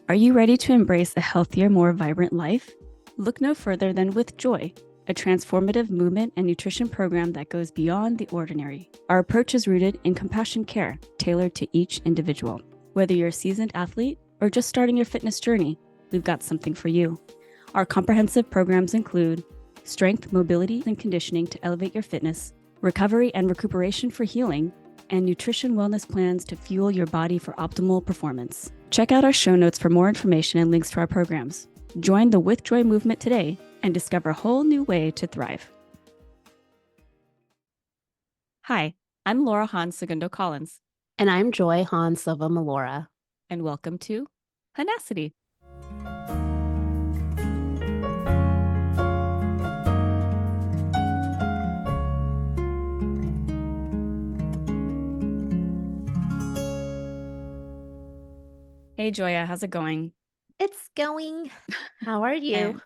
Are you ready to embrace a healthier, more vibrant life? Look no further than With Joy, a transformative movement and nutrition program that goes beyond the ordinary. Our approach is rooted in compassion care, tailored to each individual. Whether you're a seasoned athlete or just starting your fitness journey, we've got something for you. Our comprehensive programs include strength, mobility, and conditioning to elevate your fitness, recovery and recuperation for healing, and nutrition wellness plans to fuel your body for optimal performance. Check out our show notes for more information and links to our programs. Join the With Joy movement today and discover a whole new way to thrive. Hi, I'm Laura Hahn-Segundo Collins. And I'm Joy Hahn-Silva Malora. And welcome to Hahnacity. Hey, Joya, how's it going? It's going. How are you?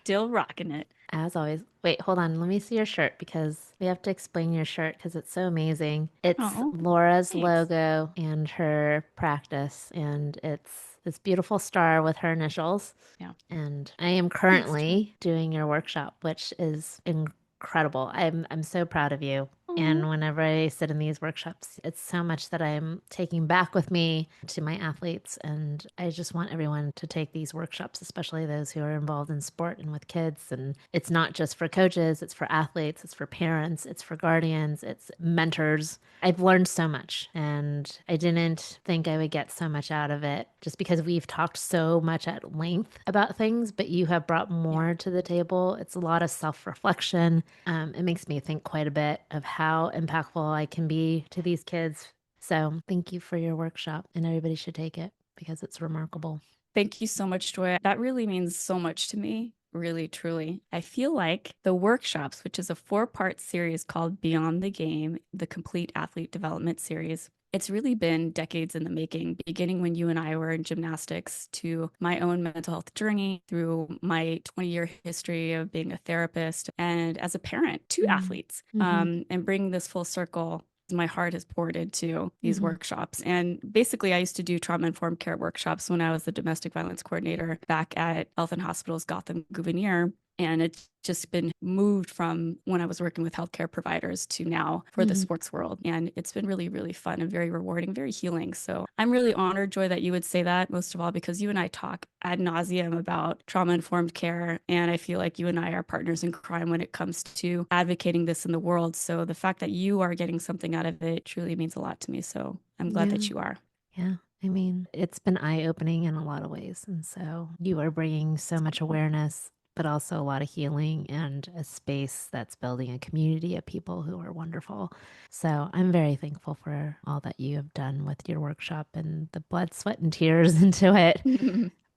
Still rocking it. As always. Wait, hold on. Let me see your shirt because we have to explain your shirt because it's so amazing. It's Laura's thanks. logo and her practice, and it's this beautiful star with her initials. Yeah. And I am currently doing your workshop, which is incredible. I'm so proud of you. And whenever I sit in these workshops, it's so much that I'm taking back with me to my athletes. And I just want everyone to take these workshops, especially those who are involved in sport and with kids. And it's not just for coaches, it's for athletes, it's for parents, it's for guardians, it's mentors. I've learned so much, and I didn't think I would get so much out of it just because we've talked so much at length about things, but you have brought more to the table. It's a lot of self-reflection. It makes me think quite a bit of how impactful I can be to these kids. So thank you for your workshop, and everybody should take it because it's remarkable. Thank you so much, Joy. That really means so much to me. Really, truly. I feel like the workshops, which is a 4-part series called Beyond the Game, the Complete Athlete Development Series, it's really been decades in the making, beginning when you and I were in gymnastics to my own mental health journey through my 20-year history of being a therapist and as a parent to athletes, and bring this full circle. My heart has poured into these workshops. And basically, I used to do trauma-informed care workshops when I was the domestic violence coordinator back at Health and Hospitals Gotham Gouverneur. And it's just been moved from when I was working with healthcare providers to now for the sports world. And it's been really, really fun and very rewarding, very healing. So I'm really honored, Joy, that you would say that, most of all, because you and I talk ad nauseum about trauma-informed care. And I feel like you and I are partners in crime when it comes to advocating this in the world. So the fact that you are getting something out of it truly means a lot to me. So I'm glad that you are. Yeah. I mean, it's been eye-opening in a lot of ways. And so you are bringing so much awareness, but also a lot of healing and a space that's building a community of people who are wonderful. So I'm very thankful for all that you have done with your workshop and the blood, sweat, and tears into it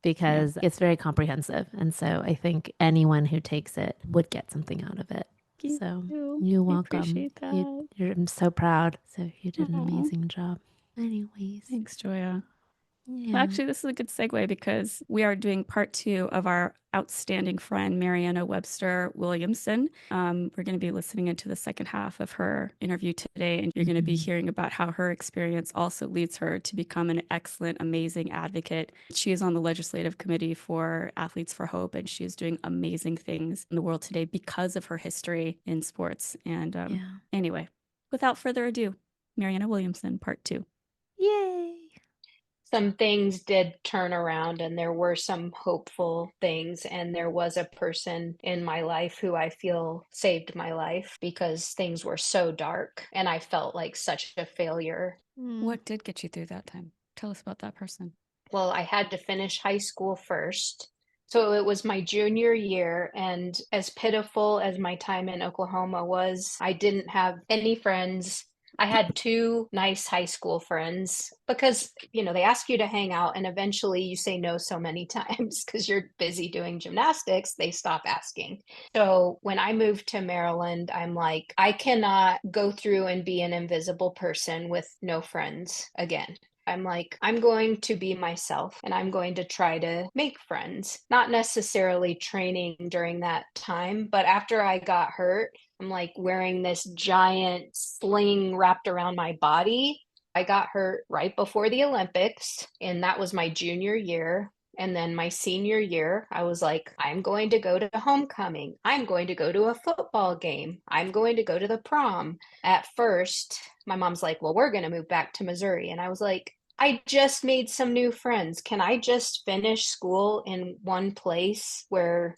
because it's very comprehensive. And so I think anyone who takes it would get something out of it. So you're welcome. I appreciate that. I'm so proud. So you did an amazing job. Anyways. Thanks, Joya. Yeah. Well, actually, this is a good segue because we are doing part 2 of our outstanding friend, Marianna Williamson. We're going to be listening into the second half of her interview today, and you're going to be hearing about how her experience also leads her to become an excellent, amazing advocate. She is on the legislative committee for Athletes for Hope, and she is doing amazing things in the world today because of her history in sports. And anyway, without further ado, Marianna Williamson, part 2. Yay! Some things did turn around, and there were some hopeful things, and there was a person in my life who I feel saved my life because things were so dark and I felt like such a failure. What did get you through that time? Tell us about that person. Well, I had to finish high school first. So it was my junior year, and as pitiful as my time in Oklahoma was, I didn't have any friends. I had 2 nice high school friends because, they ask you to hang out and eventually you say no so many times because you're busy doing gymnastics, they stop asking. So when I moved to Maryland, I'm like, I cannot go through and be an invisible person with no friends again. I'm like, I'm going to be myself and I'm going to try to make friends, not necessarily training during that time, but after I got hurt, I'm like wearing this giant sling wrapped around my body. I got hurt right before the Olympics, and that was my junior year. And then my senior year, I was like, I'm going to go to homecoming. I'm going to go to a football game. I'm going to go to the prom. At first, my mom's like, well, we're going to move back to Missouri. And I was like, I just made some new friends. Can I just finish school in one place where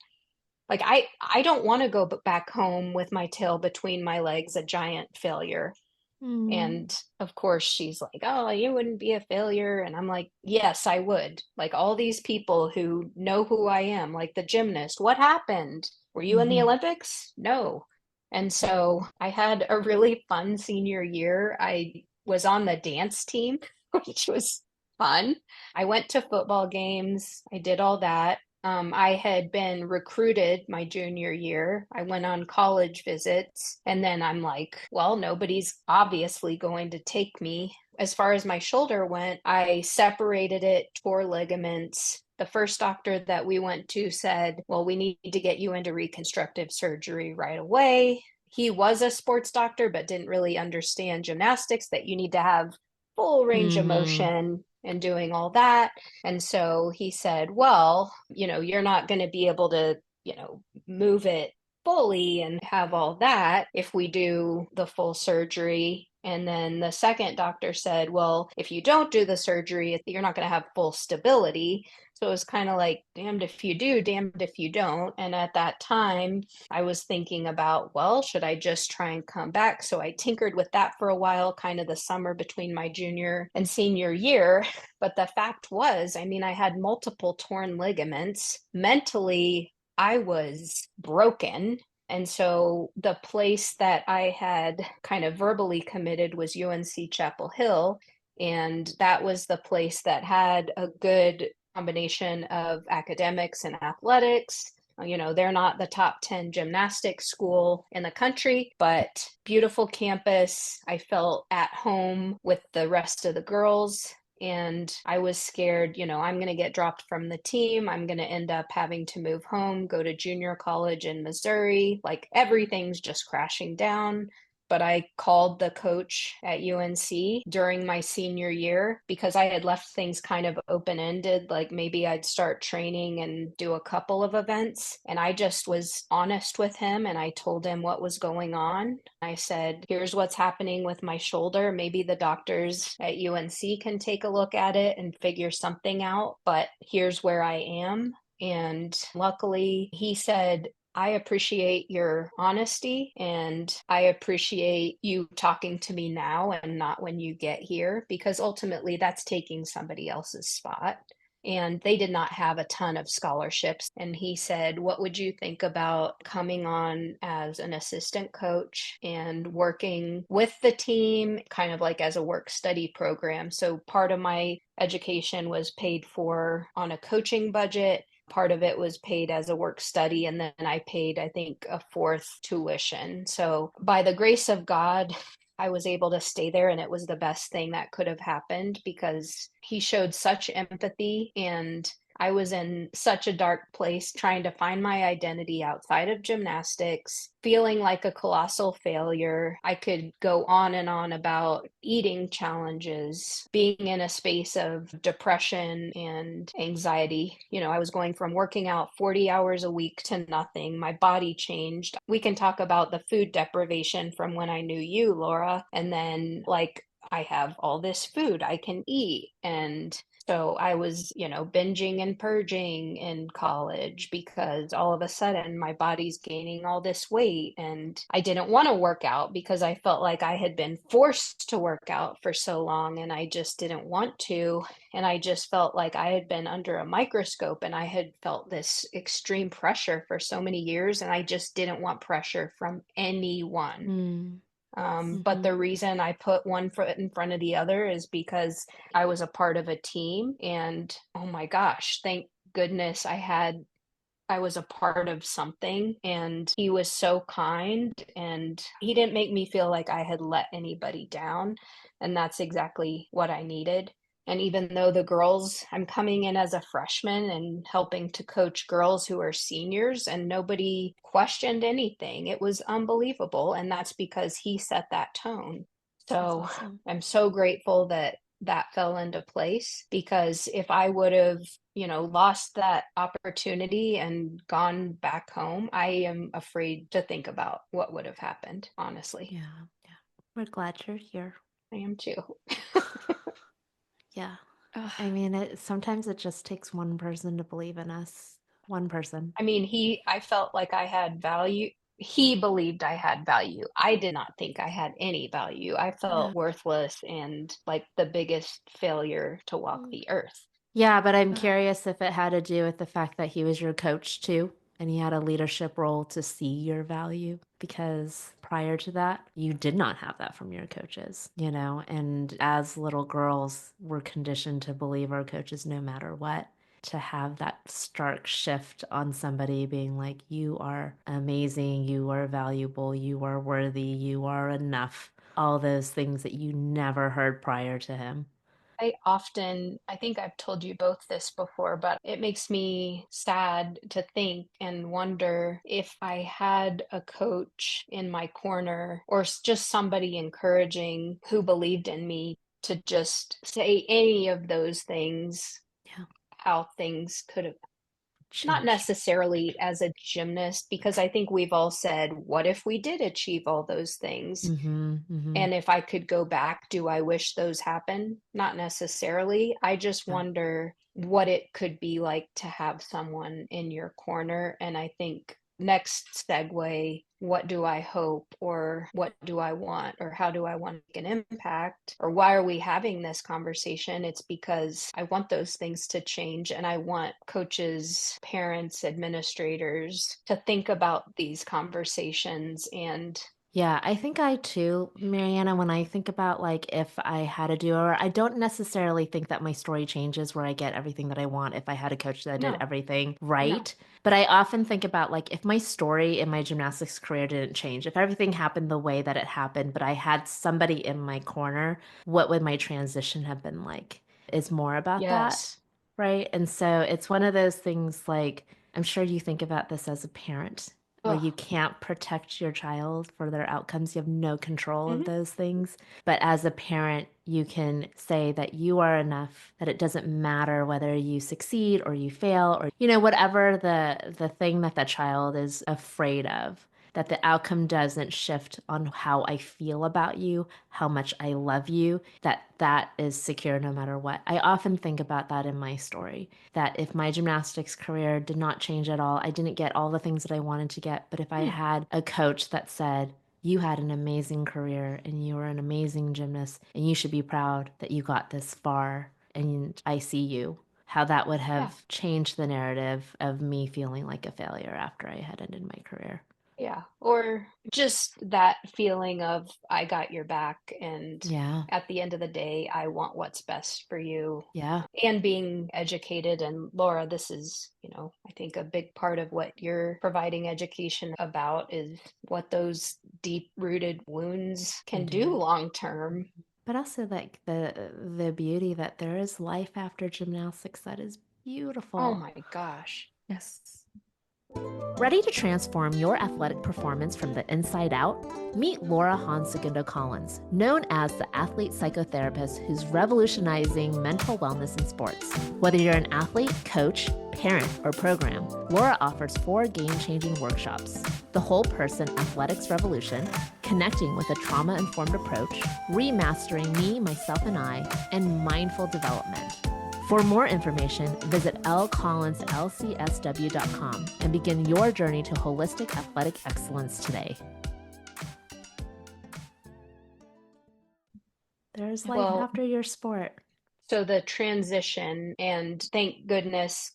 like I don't want to go back home with my tail between my legs, a giant failure. Mm. And of course, she's like, oh, you wouldn't be a failure. And I'm like, yes, I would. Like all these people who know who I am, like the gymnast, what happened? Were you in the Mhm. Olympics? No. And so I had a really fun senior year. I was on the dance team, which was fun. I went to football games. I did all that. I had been recruited my junior year. I went on college visits, and then I'm like, well, nobody's obviously going to take me. As far as my shoulder went, I separated it, tore ligaments. The first doctor that we went to said, well, we need to get you into reconstructive surgery right away. He was a sports doctor, but didn't really understand gymnastics, that you need to have full range of Mhm. motion and doing all that. And so he said, well, you're not going to be able to, move it fully and have all that if we do the full surgery. And then the second doctor said, well, if you don't do the surgery, you're not going to have full stability. So it was kind of like, damned if you do, damned if you don't. And at that time, I was thinking about, well, should I just try and come back? So I tinkered with that for a while, kind of the summer between my junior and senior year. But the fact was, I mean, I had multiple torn ligaments. Mentally, I was broken. And so the place that I had kind of verbally committed was UNC Chapel Hill. And that was the place that had a good combination of academics and athletics. They're not the top 10 gymnastics school in the country, but beautiful campus. I felt at home with the rest of the girls. And I was scared, I'm going to get dropped from the team. I'm going to end up having to move home, go to junior college in Missouri. Like everything's just crashing down. But I called the coach at UNC during my senior year because I had left things kind of open ended. Like maybe I'd start training and do a couple of events. And I just was honest with him and I told him what was going on. I said, here's what's happening with my shoulder. Maybe the doctors at UNC can take a look at it and figure something out, but here's where I am. And luckily, he said, I appreciate your honesty and I appreciate you talking to me now and not when you get here, because ultimately that's taking somebody else's spot. And they did not have a ton of scholarships. And he said, what would you think about coming on as an assistant coach and working with the team, kind of like as a work study program? So part of my education was paid for on a coaching budget. Part of it was paid as a work study, and then I paid, I think, a fourth tuition. So by the grace of God, I was able to stay there, and it was the best thing that could have happened because he showed such empathy, and I was in such a dark place trying to find my identity outside of gymnastics, feeling like a colossal failure. I could go on and on about eating challenges, being in a space of depression and anxiety. I was going from working out 40 hours a week to nothing. My body changed. We can talk about the food deprivation from when I knew you, Laura, and then like I have all this food I can eat. And so I was, binging and purging in college because all of a sudden my body's gaining all this weight. And I didn't want to work out because I felt like I had been forced to work out for so long and I just didn't want to. And I just felt like I had been under a microscope and I had felt this extreme pressure for so many years. And I just didn't want pressure from anyone. Mm. But Mhm. the reason I put one foot in front of the other is because I was a part of a team. And oh my gosh, thank goodness I was a part of something. And he was so kind and he didn't make me feel like I had let anybody down. And that's exactly what I needed. And even though I'm coming in as a freshman and helping to coach girls who are seniors, and nobody questioned anything. It was unbelievable. And that's because he set that tone. So awesome. I'm so grateful that that fell into place, because if I would have, lost that opportunity and gone back home, I am afraid to think about what would have happened, honestly. Yeah. Yeah. We're glad you're here. I am too. Yeah. Ugh. I mean, sometimes it just takes one person to believe in us. One person. I mean, I felt like I had value. He believed I had value. I did not think I had any value. I Yeah. felt worthless and like the biggest failure to walk Mm. the earth. Yeah, but I'm Ugh. curious if it had to do with the fact that he was your coach too, and he had a leadership role to see your value. Because prior to that, you did not have that from your coaches, and as little girls, we're conditioned to believe our coaches no matter what. To have that stark shift on somebody being like, you are amazing, you are valuable, you are worthy, you are enough. All those things that you never heard prior to him. I think I've told you both this before, but it makes me sad to think and wonder if I had a coach in my corner, or just somebody encouraging who believed in me, to just say any of those things, Yeah. how things could have, not Changed. necessarily as a gymnast, because I think we've all said, what if we did achieve all those things? Mm-hmm. Mm-hmm. And if I could go back, do I wish those happened? Not necessarily. I just Yeah. wonder what it could be like to have someone in your corner. And I think next segue, what do I hope, or what do I want, or how do I want to make an impact, or why are we having this conversation? It's because I want those things to change, and I want coaches, parents, administrators to think about these conversations. And Yeah, I think I too, Mariana, when I think about like if I had a do-over, I don't necessarily think that my story changes where I get everything that I want if I had a coach that did no, everything no, right. But I often think about like if my story in my gymnastics career didn't change, if everything happened the way that it happened, but I had somebody in my corner, what would my transition have been like? Is more about that, yes. right? And so it's one of those things like I'm sure you think about this as a parent where you Oh, can't protect your child for their outcomes. You have no control of hmm, those things. But as a parent, you can say that you are enough, that it doesn't matter whether you succeed or you fail or, whatever the thing that the child is afraid of, that the outcome doesn't shift on how I feel about you, how much I love you, that is secure no matter what. I often think about that in my story, that if my gymnastics career did not change at all, I didn't get all the things that I wanted to get, but if I hmm, had a coach that said, you had an amazing career and you were an amazing gymnast and you should be proud that you got this far and I see you, how that would yeah, have changed the narrative of me feeling like a failure after I had ended my career. yeah. Or just that feeling of, I got your back, and Yeah. at the end of the day, I want what's best for you. Yeah. And being educated. And Laura, this is, I think a big part of what you're providing education about is what those deep rooted wounds Can can do do. long term. But also like the beauty that there is life after gymnastics that is Oh beautiful. my gosh. Yes. Ready to transform your athletic performance from the inside out? Meet Laura Hahn-Segundo Collins, known as the athlete psychotherapist who's revolutionizing mental wellness in sports. Whether you're an athlete, coach, parent, or program, Laura offers 4 game-changing workshops: the whole person athletics revolution, connecting with a trauma-informed approach, remastering me, myself, and I, and mindful development. For more information, visit lcollinslcsw.com and begin your journey to holistic athletic excellence today. There's life Well, after your sport. so the transition, and thank goodness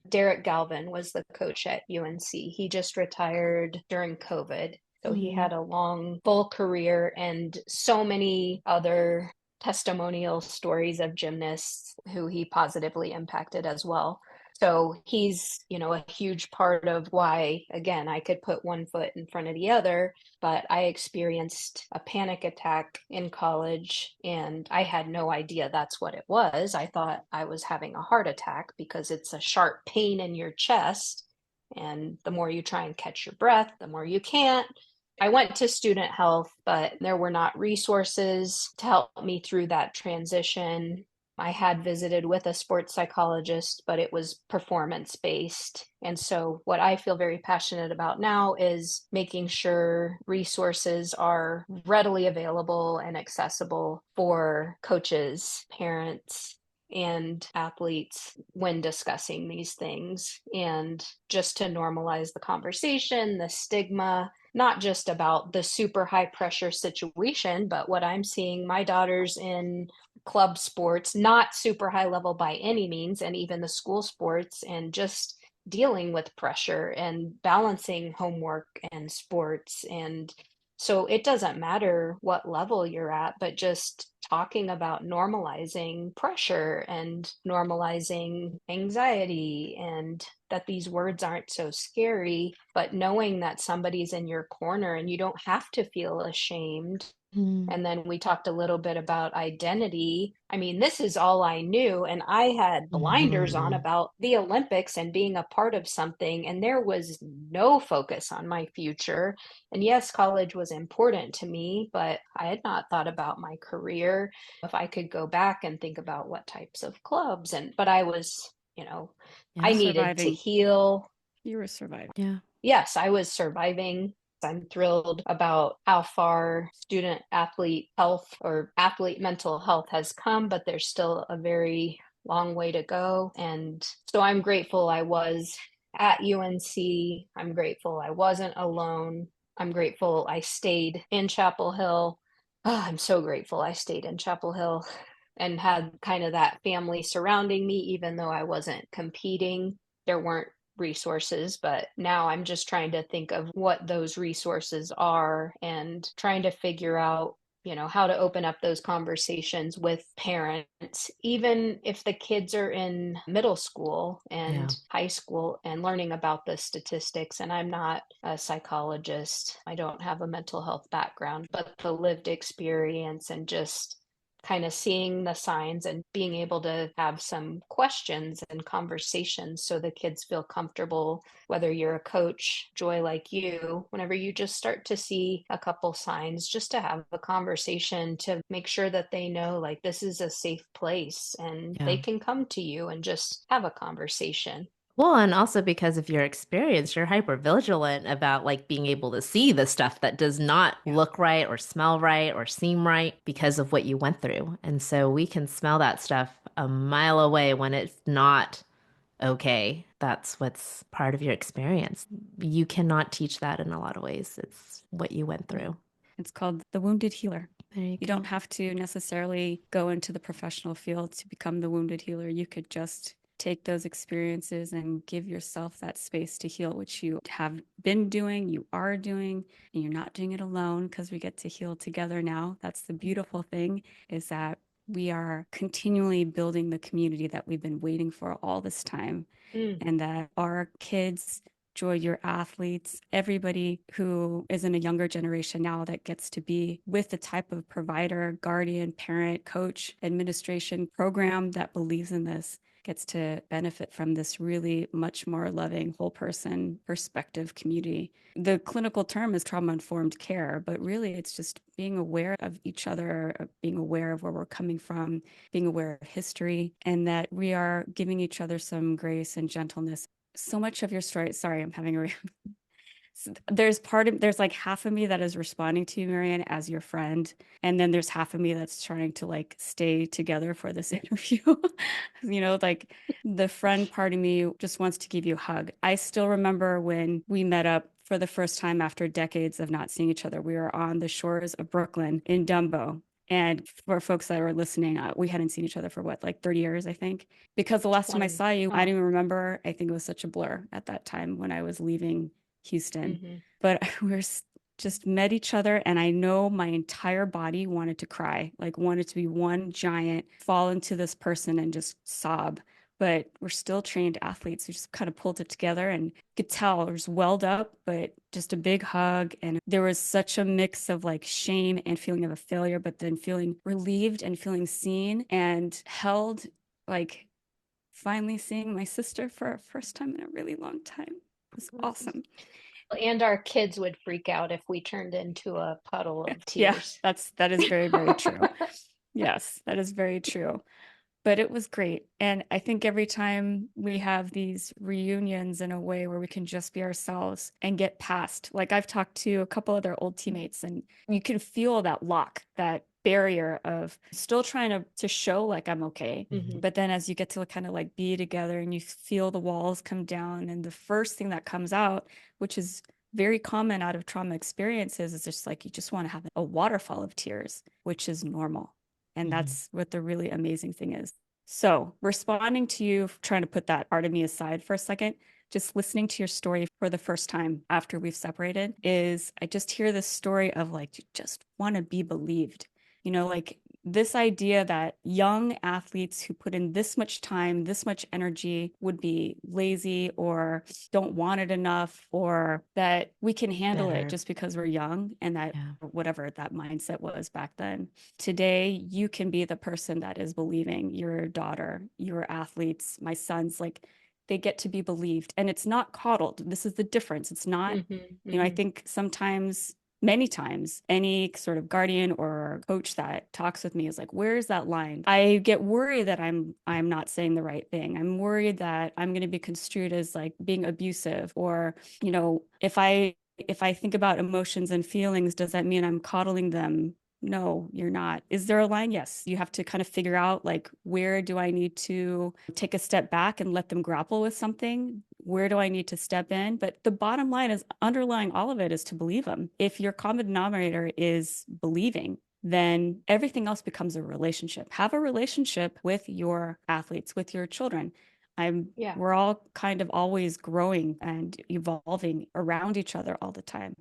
Derek Galvin was the coach at UNC. He just retired during COVID. So he Mm-hmm. had a long, full career, and so many other testimonial stories of gymnasts who he positively impacted as well. So he's, a huge part of why, again, I could put one foot in front of the other. But I experienced a panic attack in college, and I had no idea that's what it was. I thought I was having a heart attack because it's a sharp pain in your chest. And the more you try and catch your breath, the more you can't. I went to student health, but there were not resources to help me through that transition. I had visited with a sports psychologist, but it was performance based. And so, what I feel very passionate about now is making sure resources are readily available and accessible for coaches, parents, and athletes when discussing these things, and just to normalize the conversation, the stigma, not just about the super high pressure situation, but what I'm seeing my daughters in club sports, not super high level by any means, and even the school sports, and just dealing with pressure and balancing homework and sports. And so it doesn't matter what level you're at, but just talking about normalizing pressure and normalizing anxiety, and that these words aren't so scary, but knowing that somebody's in your corner and you don't have to feel ashamed. Mm. And then we talked a little bit about identity. I mean, this is all I knew. And I had blinders on Mhm. about the Olympics and being a part of something. And there was no focus on my future. And yes, college was important to me, but I had not thought about my career. If I could go back and think about what types of clubs, but I was, I Yeah. needed to Surviving. heal. You were surviving. Yeah. Yes, I was surviving. I'm thrilled about how far student athlete health or athlete mental health has come, but there's still a very long way to go. And so I'm grateful I was at UNC. I'm grateful I wasn't alone. I'm grateful I stayed in Chapel Hill. Oh, I'm so grateful I stayed in Chapel Hill and had kind of that family surrounding me, even though I wasn't competing. There weren't resources, but now I'm just trying to think of what those resources are and trying to figure out, how to open up those conversations with parents, even if the kids are in middle school Yeah. and high school and learning about the statistics. And I'm not a psychologist, I don't have a mental health background, but the lived experience and just kind of seeing the signs and being able to have some questions and conversations so the kids feel comfortable, whether you're a coach, Joy, like you, whenever you just start to see a couple signs, just to have a conversation to make sure that they know, like, this is a safe place and Yeah. they can come to you and just have a conversation. Well, and also because of your experience, you're hyper vigilant about like being able to see the stuff that does not Yeah. look right or smell right or seem right because of what you went through. And so we can smell that stuff a mile away when it's not okay. That's what's part of your experience. You cannot teach that in a lot of ways. It's what you went through. It's called the wounded healer. There you You go. don't have to necessarily go into the professional field to become the wounded healer. You could just take those experiences and give yourself that space to heal, which you have been doing, you are doing, and you're not doing it alone because we get to heal together now. That's the beautiful thing, is that we are continually building the community that we've been waiting for all this time, Mm. and that our kids, Joy, your athletes, everybody who is in a younger generation now that gets to be with the type of provider, guardian, parent, coach, administration program that believes in this gets to benefit from this really much more loving whole person perspective community. The clinical term is trauma-informed care, but really it's just being aware of each other, being aware of where we're coming from, being aware of history, and that we are giving each other some grace and gentleness. So much of your story, sorry, I'm having a there's like half of me that is responding to you, Marianne, as your friend, and then there's half of me that's trying to like stay together for this interview. Like the friend part of me just wants to give you a hug. I still remember when we met up for the first time after decades of not seeing each other. We were on the shores of Brooklyn in Dumbo. And for folks that are listening, we hadn't seen each other for what, like 30 years, I think. Because the last time I 20. saw you, I Oh. didn't even remember. I think it was such a blur at that time when I was leaving Houston. Mm-hmm. But we were just met each other, and I know my entire body wanted to cry, like wanted to be one giant fall into this person and just sob. But we're still trained athletes. We just kind of pulled it together and could tell it was welled up, but just a big hug. And there was such a mix of like shame and feeling of a failure, but then feeling relieved and feeling seen and held, like finally seeing my sister for a first time in a really long time. It was awesome. And our kids would freak out if we turned into a puddle of Yeah, tears. that is very, very true. Yes, that is very true. But it was great. And I think every time we have these reunions in a way where we can just be ourselves and get past, like I've talked to a couple other old teammates, and you can feel that lock, that barrier of still trying to show like I'm okay. Mhm. But then as you get to kind of like be together and you feel the walls come down, and the first thing that comes out, which is very common out of trauma experiences, is just like you just want to have a waterfall of tears, which is normal. And that's what the really amazing thing is. So, responding to you, trying to put that part of me aside for a second, just listening to your story for the first time after we've separated, is I just hear this story of like, you just want to be believed. Like this idea that young athletes who put in this much time, this much energy would be lazy or don't want it enough, or that we can handle it just because we're young, and that whatever that mindset was back then. Today, you can be the person that is believing your daughter, your athletes, my sons, like they get to be believed, and it's not coddled. This is the difference. It's not, I think sometimes, many times, any sort of guardian or coach that talks with me is like, where is that line? I get worried that I'm not saying the right thing. I'm worried that I'm going to be construed as like being abusive, or, if I think about emotions and feelings, does that mean I'm coddling them? No, you're not. Is there a line? Yes. You have to kind of figure out like, where do I need to take a step back and let them grapple with something? Where do I need to step in? But the bottom line is, underlying all of it is to believe them. If your common denominator is believing, then everything else becomes a relationship. Have a relationship with your athletes, with your children. We're all kind of always growing and evolving around each other all the time.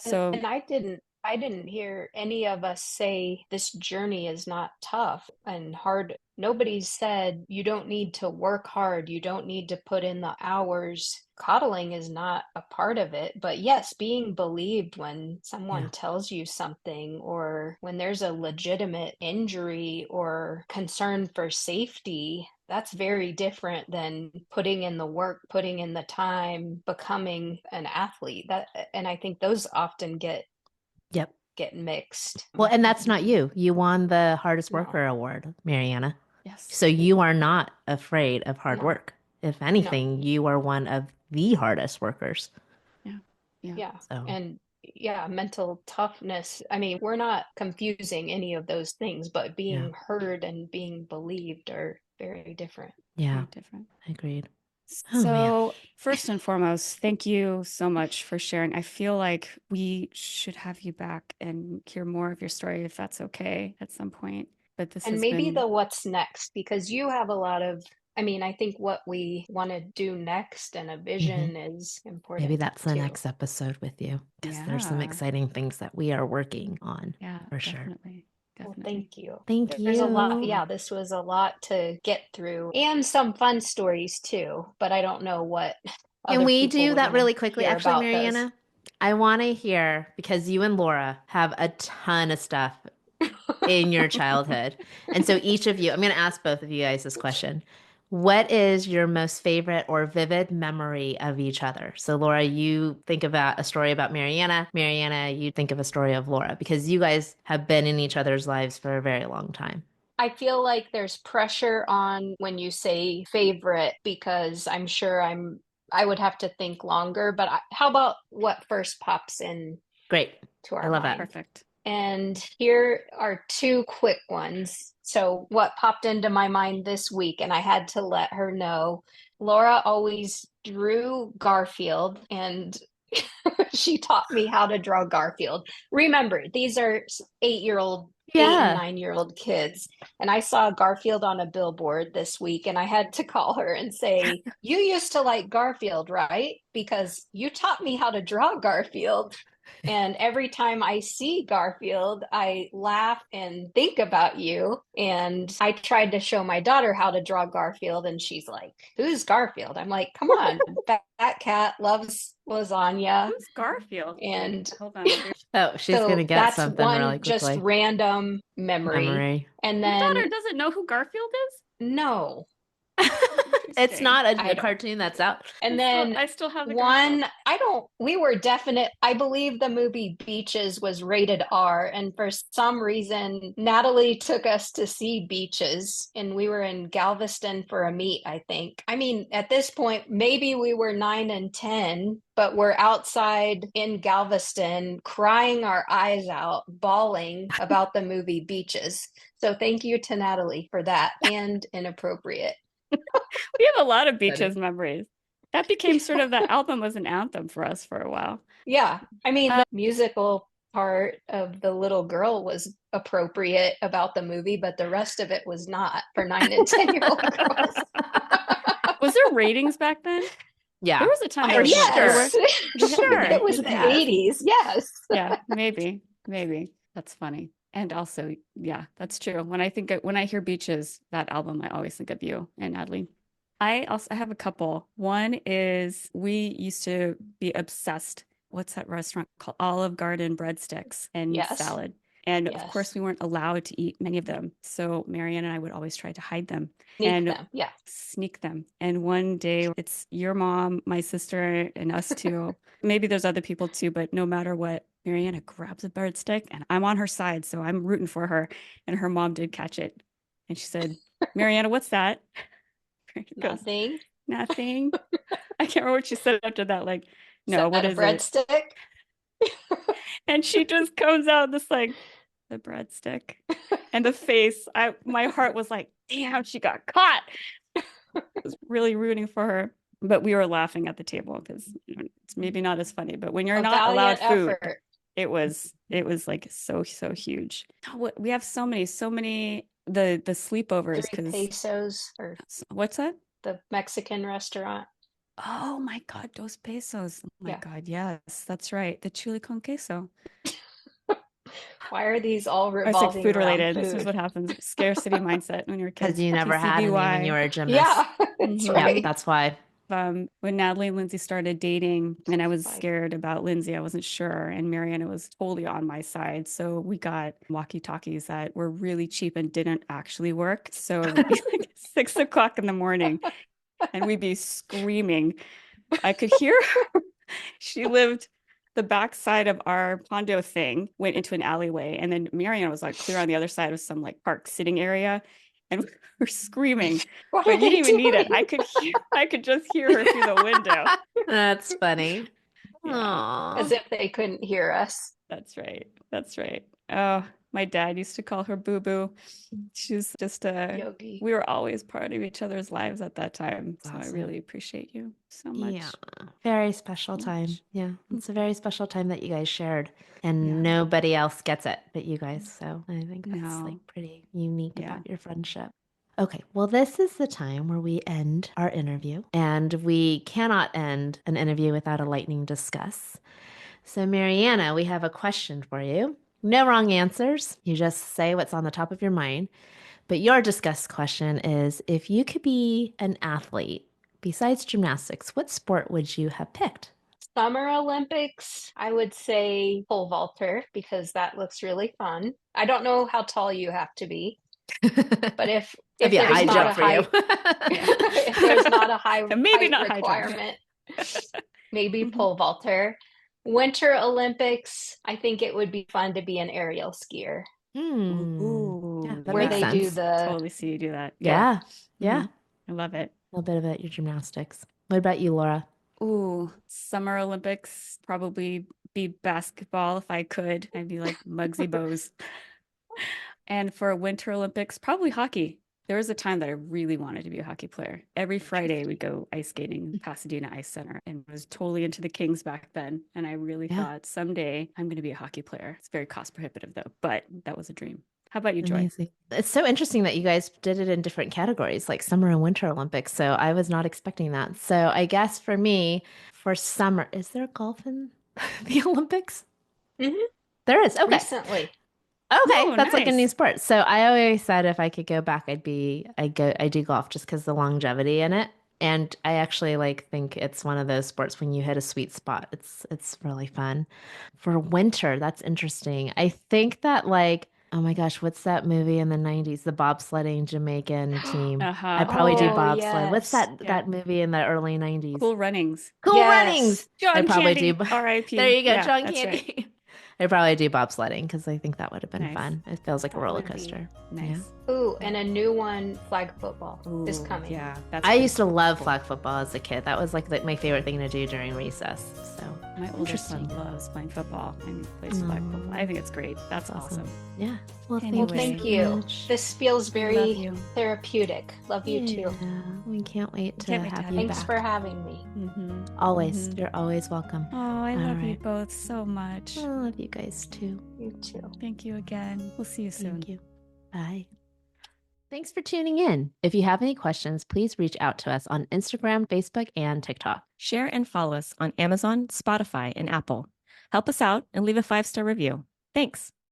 So And I didn't hear any of us say this journey is not tough and hard. Nobody said you don't need to work hard, you don't need to put in the hours. Coddling is not a part of it, but yes, being believed when someone tells you something, or when there's a legitimate injury or concern for safety, that's very different than putting in the work, putting in the time, becoming an athlete. And I think those often get mixed. Well, and that's not you. You won the hardest worker award, Marianna. yes. So you are not afraid of hard No. work. If anything, you are one of the hardest workers. Yeah. So. And mental toughness. I mean, we're not confusing any of those things, but being heard and being believed are very different. Yeah. Very different. Agreed. So, first and foremost, thank you so much for sharing. I feel like we should have you back and hear more of your story, if that's okay, at some point. But this And has maybe been... the what's next, because you have a lot of, I think what we want to do next and a vision is important. Maybe that's the too. next episode with you, because there's some exciting things that we are working on. Yeah, for sure. Definitely. Well, thank you. Thank There's a lot. you. Yeah, this was a lot to get through, and some fun stories too. But I don't know what Can other we people do would that wanna really quickly? hear Actually, about those. Marianna, I want to hear, because you and Laura have a ton of stuff in your childhood. And so each of you, I'm going to ask both of you guys this question. What is your most favorite or vivid memory of each other? So Laura, you think about a story about Marianna. Marianna, you think of a story of Laura, because you guys have been in each other's lives for a very long time. I feel like there's pressure on when you say favorite, because I'm sure I would have to think longer, but how about what first pops in Great. to our I love mind? that. Perfect. And here are two quick ones. So what popped into my mind this week, and I had to let her know, Laura always drew Garfield, and she taught me how to draw Garfield. Remember, these are 8-year-old, 8 and 9-year-old kids. And I saw Garfield on a billboard this week, and I had to call her and say, you used to like Garfield, right? Because you taught me how to draw Garfield. And every time I see Garfield, I laugh and think about you. And I tried to show my daughter how to draw Garfield, and she's like, who's Garfield? I'm like, come on, that cat loves lasagna. Who's Garfield? And hold on. Oh, she's going to get that's something one really quickly. just random memory. And Your then daughter doesn't know who Garfield is? no. It's Interesting. not I a don't. cartoon that's out. And then I still have the one, commercial. we were definite. I believe the movie Beaches was rated R. And for some reason, Natalie took us to see Beaches, and we were in Galveston for a meet, I think. I mean, at this point, maybe we were 9 and 10, but we're outside in Galveston crying our eyes out, bawling about the movie Beaches. So thank you to Natalie for that and Inappropriate. We have a lot of Funny. Beaches memories. That became sort of, that album was an anthem for us for a while. Yeah, I mean, Uh, the musical part of the little girl was appropriate about the movie, but the rest of it was not for 9 and 10-year-old girls. was there ratings back then? Yeah. There was a time there For was more. There sure. were. Yes, There had to be Sure. it there. was It the has. 80s. Yes. Yeah, maybe, maybe. That's funny. And also, yeah, that's true. When I hear Beaches, that album, I always think of you and Natalie. I have a couple. One is we used to be obsessed. What's that restaurant called? Olive Garden breadsticks and Yes. salad. And of course, Yes. we weren't allowed to eat many of them. So Marianne and I would always try to hide them Sneak and them. Yeah. sneak them. And one day it's your mom, my sister, and us two. Maybe there's other people too, but no matter what, Mariana grabs a breadstick and I'm on her side. So I'm rooting for her. And her mom did catch it. And she said, Mariana, what's that? Mariana goes, Nothing. nothing. I can't remember what she said after that. Like, Is no, what that a is it? breadstick? And she just comes out this like the breadstick and the face. My heart was like, damn, she got caught. I was really rooting for her. But we were laughing at the table because it's maybe not as funny. But when you're A not allowed valiant food, effort. it was like so huge. We have so many the sleepovers Three because pesos or what's that? the Mexican restaurant. Oh my God, dos pesos. Oh my Yeah. God, yes, that's right. The chili con queso. Why are these all It's like revolving food around related. This is food? what happens. Scarcity mindset when you're Because kids. you never had any when you TCBY. were a gymnast. Yeah, that's Mhm. Yeah, right. that's why. When Natalie and Lindsay started dating, and I was Like, scared about Lindsay, I wasn't sure, and Mariana was totally on my side. So we got walkie-talkies that were really cheap and didn't actually work. So it would be like 6 o'clock in the morning, and we'd be screaming. I could hear her. She lived the backside of our condo thing, went into an alleyway, and then Mariana was like clear on the other side of some like park sitting area, and we were screaming. what But are you they didn't even need it. doing? I could just hear her through the window. That's funny. Yeah, As Aww. if they couldn't hear us. that's right. That's right. Oh, my dad used to call her Boo Boo. She's just Yogi. we were always part of each other's lives at that time. So I Awesome. really appreciate you so Yeah. much. Very special So time. much. Yeah. It's a very special time that you guys shared. Yeah. And nobody else gets it but you guys. So I think that's like No. pretty unique Yeah. about your friendship. Okay, well, this is the time where we end our interview, and we cannot end an interview without a lightning discuss. So, Mariana, we have a question for you. No wrong answers. You just say what's on the top of your mind. But your discuss question is, if you could be an athlete besides gymnastics, what sport would you have picked? Summer Olympics, I would say pole vaulter because that looks really fun. I don't know how tall you have to be, but if That'd if be a there's high not jump a for you. height, if there's not a high Maybe height not high jump. requirement, maybe Mhm. pole vaulter. Winter Olympics, I think it would be fun to be an aerial skier Yeah, Ooh, that where makes they yeah. do sense. the, Totally see you do that. Yeah. Yeah, yeah. Mhm. I love it. A little bit about your gymnastics. What about you, Laura? Ooh, Summer Olympics, probably be basketball if I could. I'd be like Muggsy Bogues. And for Winter Olympics, probably hockey. There was a time that I really wanted to be a hockey player. Every Friday we'd go ice skating in Pasadena Ice Center and was totally into the Kings back then. And I really Yeah. thought someday I'm going to be a hockey player. It's very cost prohibitive though, but that was a dream. How about you, Joy? Amazing. It's so interesting that you guys did it in different categories, like Summer and Winter Olympics. So I was not expecting that. So I guess for me, for summer, is there golf in the Olympics? Mhm. There is. Okay. Recently. Okay, Oh, that's like a new nice. sport. So I always said if I could go back, I do golf just because the longevity in it. And I actually like think it's one of those sports when you hit a sweet spot. It's really fun. For winter, that's interesting. I think that like Oh my gosh, what's that movie in the 90s? The bobsledding Jamaican team. Uh-huh. I'd probably do Yeah. Oh, bobsled. What's yes. Yeah. that movie in the early 90s? Cool Runnings. Cool Yes. Runnings. John I'd probably do. Candy. There R.I.P. you go, Yeah, John that's right. Candy. I'd probably do bobsledding because I think that would have been Nice. fun. It feels like a That roller would be coaster. Nice. Ooh, and a new one, flag football, is Ooh, coming. yeah, that's I pretty used to love cool. flag football as a kid. That was like my favorite thing to do during recess. So My oldest son interesting. loves playing football and he plays flag football. I think it's great. That's awesome. Yeah. Well, Anyway. Thank so you. much. This feels Love very you. therapeutic. Love you too. Yeah, we can't wait to Can't wait to have have you you Thanks back. for having me. Mm-hmm. Always. Mhm. You're always welcome. Oh, I All love you right. both so much. I love you guys too. You too. Thank you again. We'll see you soon. Thank you. Bye. Thanks for tuning in. If you have any questions, please reach out to us on Instagram, Facebook, and TikTok. Share and follow us on Amazon, Spotify, and Apple. Help us out and leave a 5-star review. Thanks.